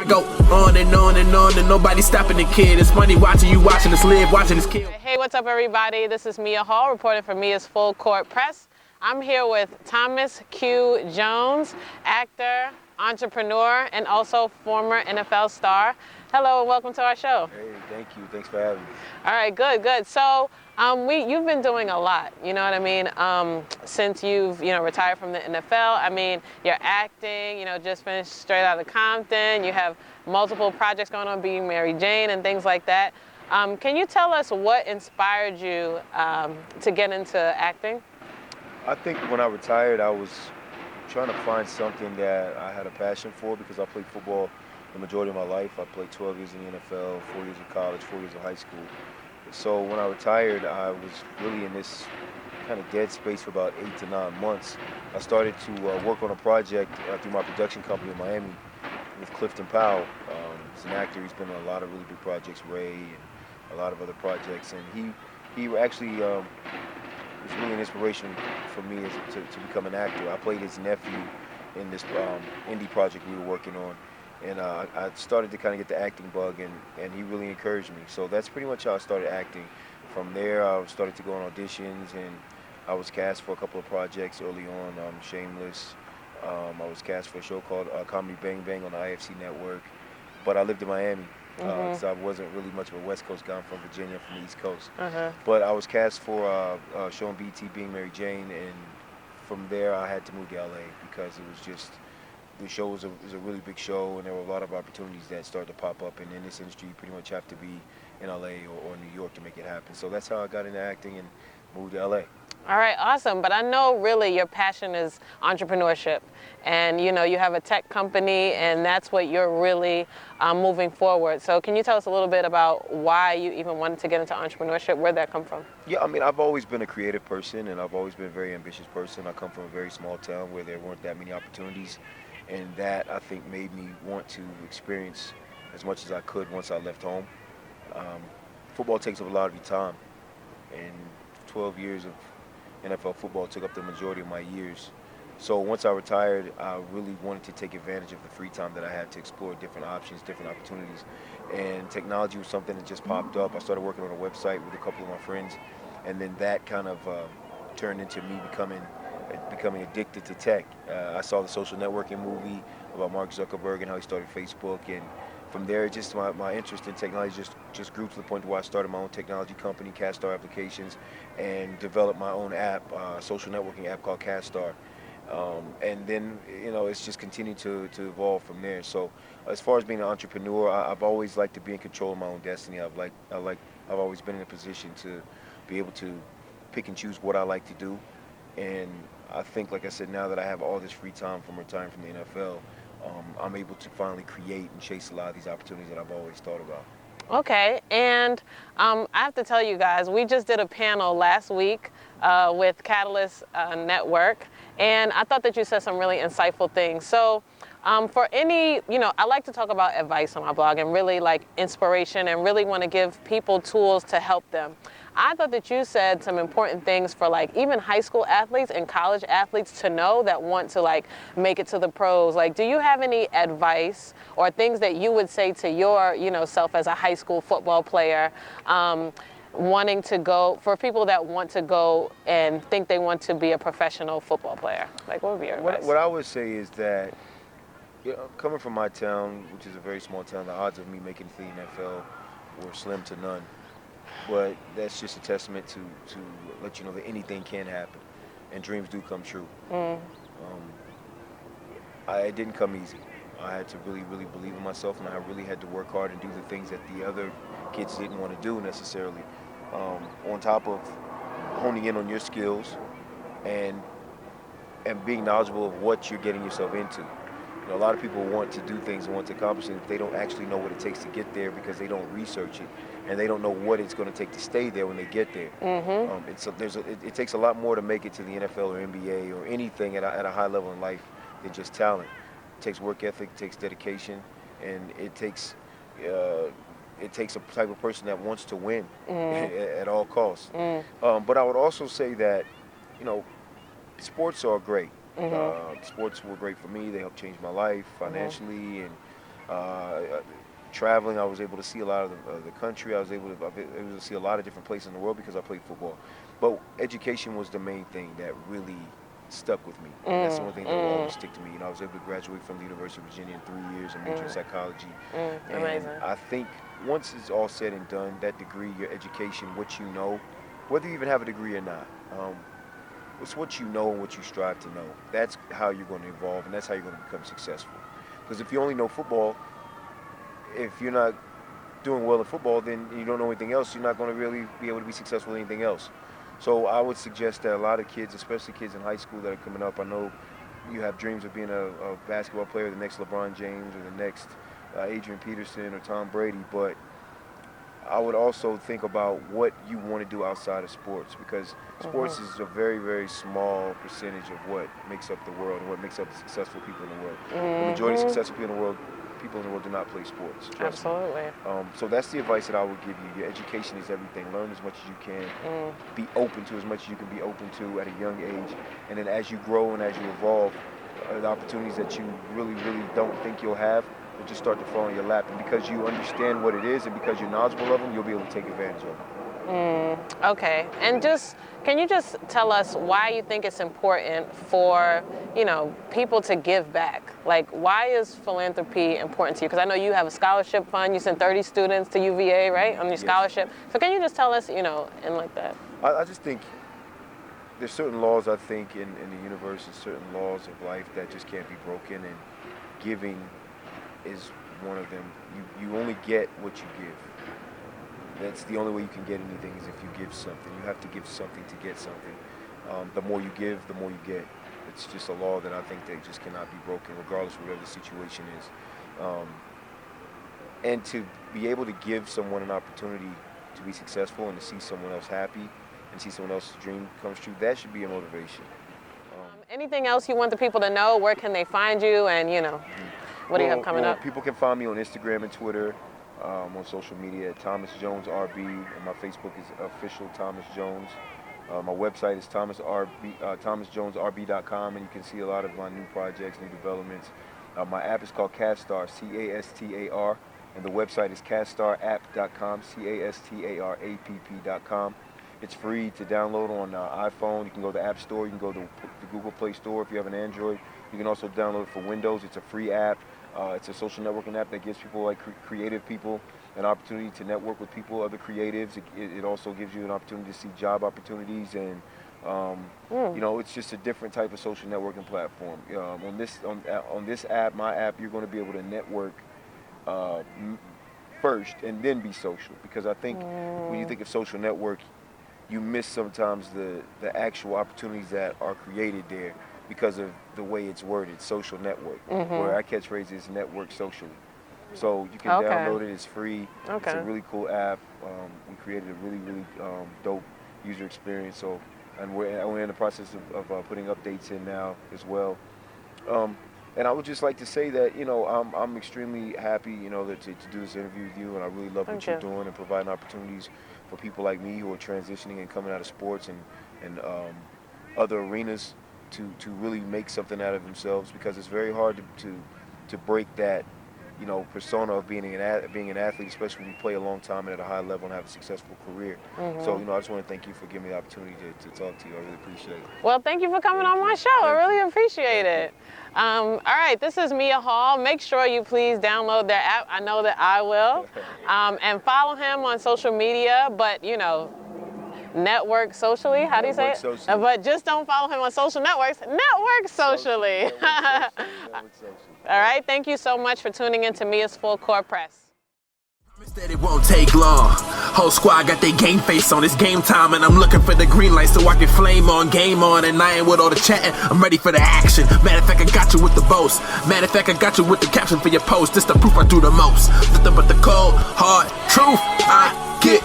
go on and on and on, and nobody's stopping the kid. It's funny watching you, watching us live, watching us kill. Hey, what's up, everybody? This is Mia Hall, reporting for Mia's Full Court Press. I'm here with Thomas Q. Jones, actor, entrepreneur, and also former NFL star. Hello, and welcome to our show. Hey, thank you. Thanks for having me. All right, good. So, you've been doing a lot, you know what I mean? Since you've, retired from the NFL. I mean, you're acting, just finished straight out of Compton. You have multiple projects going on, being Mary Jane and things like that. Can you tell us what inspired you to get into acting? I think when I retired, I was trying to find something that I had a passion for because I played football the majority of my life. I played 12 years in the NFL, 4 years in college, 4 years in high school. So when I retired, I was really in this kind of dead space for about 8 to 9 months. I started to work on a project through my production company in Miami with Clifton Powell. He's an actor. He's been in a lot of really big projects, Ray, and a lot of other projects. And he actually was really an inspiration for me to become an actor. I played his nephew in this indie project we were working on. And I started to kind of get the acting bug, and he really encouraged me. So that's pretty much how I started acting. From there, I started to go on auditions, and I was cast for a couple of projects early on, Shameless. I was cast for a show called Comedy Bang Bang on the IFC network. But I lived in Miami, so I wasn't really much of a West Coast guy. I'm from Virginia, from the East Coast. But I was cast for a show on BT, Being Mary Jane, and from there I had to move to LA because it was just, the show was a really big show, and there were a lot of opportunities that started to pop up. And in this industry, you pretty much have to be in LA or New York to make it happen. So that's how I got into acting and moved to LA. All right, awesome. But I know really your passion is entrepreneurship. And you have a tech company, and that's what you're really moving forward. So can you tell us a little bit about why you even wanted to get into entrepreneurship? Where'd that come from? Yeah, I mean, I've always been a creative person, and I've always been a very ambitious person. I come from a very small town where there weren't that many opportunities. And that, I think, made me want to experience as much as I could once I left home. Football takes up a lot of your time, and 12 years of NFL football took up the majority of my years. So once I retired, I really wanted to take advantage of the free time that I had to explore different options, different opportunities. And technology was something that just popped up. I started working on a website with a couple of my friends, and then that kind of turned into me becoming addicted to tech. I saw the Social Networking movie about Mark Zuckerberg and how he started Facebook, and from there, just my interest in technology just grew to the point where I started my own technology company, CastStar Applications, and developed my own app, social networking app called CastStar. And then, it's just continued to evolve from there. So as far as being an entrepreneur, I've always liked to be in control of my own destiny. I've always been in a position to be able to pick and choose what I like to do. And I think, like I said, now that I have all this free time from retiring from the NFL, I'm able to finally create and chase a lot of these opportunities that I've always thought about. Okay, and I have to tell you guys, we just did a panel last week with Catalyst Network, and I thought that you said some really insightful things. So for any, I like to talk about advice on my blog and really like inspiration and really want to give people tools to help them. I thought that you said some important things for like even high school athletes and college athletes to know that want to like make it to the pros. Like, do you have any advice or things that you would say to your, self as a high school football player, wanting to go, for people that want to go and think they want to be a professional football player? Like, what would be your advice? What I would say is that, coming from my town, which is a very small town, the odds of me making it to the NFL were slim to none. But that's just a testament to let you know that anything can happen, and dreams do come true. It didn't come easy. I had to really, really believe in myself, and I really had to work hard and do the things that the other kids didn't want to do necessarily. On top of honing in on your skills and being knowledgeable of what you're getting yourself into. A lot of people want to do things and want to accomplish things, but they don't actually know what it takes to get there because they don't research it, and they don't know what it's going to take to stay there when they get there. It takes a lot more to make it to the NFL or NBA or anything at a high level in life than just talent. It takes work ethic, it takes dedication, and it takes a type of person that wants to win at all costs. But I would also say that, sports are great. Sports were great for me. They helped change my life financially, and Traveling, I was able to see a lot of the country. I was able to see a lot of different places in the world because I played football. But education was the main thing that really stuck with me. And that's the only thing that will always stick to me. I was able to graduate from the University of Virginia in 3 years and major in psychology. Amazing. And I think once it's all said and done, that degree, your education, what you know, whether you even have a degree or not, it's what you know and what you strive to know. That's how you're going to evolve, and that's how you're going to become successful. Because if you only know football, if you're not doing well in football, then you don't know anything else. You're not going to really be able to be successful in anything else. So I would suggest that a lot of kids, especially kids in high school that are coming up, I know you have dreams of being a basketball player, the next LeBron James or the next Adrian Peterson or Tom Brady, but I would also think about what you want to do outside of sports, because sports is a very, very small percentage of what makes up the world and what makes up the successful people in the world. The majority of successful people in the world do not play sports. Absolutely. So that's the advice that I would give you. Your education is everything. Learn as much as you can. Be open to as much as you can be open to at a young age. And then as you grow and as you evolve, the opportunities that you really, really don't think you'll have will just start to fall in your lap. And because you understand what it is and because you're knowledgeable of them, you'll be able to take advantage of them. Okay. And can you just tell us why you think it's important for, people to give back? Like, why is philanthropy important to you? Because I know you have a scholarship fund. You sent 30 students to UVA, right, on your scholarship. So can you just tell us, in like that? I just think there's certain laws, I think, in the universe and certain laws of life that just can't be broken, and giving is one of them. You only get what you give. That's the only way you can get anything, is if you give something. You have to give something to get something. The more you give, the more you get. It's just a law that I think that just cannot be broken, regardless of whatever the situation is. And to be able to give someone an opportunity to be successful and to see someone else happy and see someone else's dream comes true, that should be a motivation. Anything else you want the people to know? Where can they find you? And, what do you have coming up? People can find me on Instagram and Twitter, on social media at Thomas Jones RB, and my Facebook is official Thomas Jones. My website is thomasjonesrb.com, and you can see a lot of my new projects, new developments. My app is called CASTAR, CASTAR, and the website is castarapp.com, CASTARAPP.com. It's free to download on iPhone. You can go to the App Store. You can go to the Google Play Store if you have an Android. You can also download it for Windows. It's a free app. It's a social networking app that gives people, like creative people, an opportunity to network with people, other creatives. It also gives you an opportunity to see job opportunities, and it's just a different type of social networking platform. On this app, my app, you're going to be able to network first and then be social, because I think when you think of social network, you miss sometimes the actual opportunities that are created there because of the way it's worded, social network, where our catchphrase is network socially. So you can download it, it's free. It's a really cool app. We created a really, really dope user experience. So, and we're in the process of putting updates in now as well. And I would just like to say that, I'm extremely happy, to do this interview with you, and I really love what you're doing and providing opportunities for people like me who are transitioning and coming out of sports and other arenas to really make something out of themselves, because it's very hard to break that, persona of being an athlete, especially when you play a long time and at a high level and have a successful career. So, I just want to thank you for giving me the opportunity to talk to you. I really appreciate it. Well, thank you for coming on my show. I really appreciate it. All right, this is Mia Hall. Make sure you please download their app. I know that I will. And follow him on social media, but, network socially. How do you say it? Socially. But just don't follow him on social networks. Network socially. Network socially. All right. Thank you so much for tuning in to Mia's Full Court Press. That it won't take long. Whole squad got their game face on. It's game time, and I'm looking for the green light so I can flame on, game on, and I ain't with all the chatting. I'm ready for the action. Matter of fact, I got you with the boast. Matter of fact, I got you with the caption for your post. This the proof I do the most. Nothing but the cold, hard truth I get.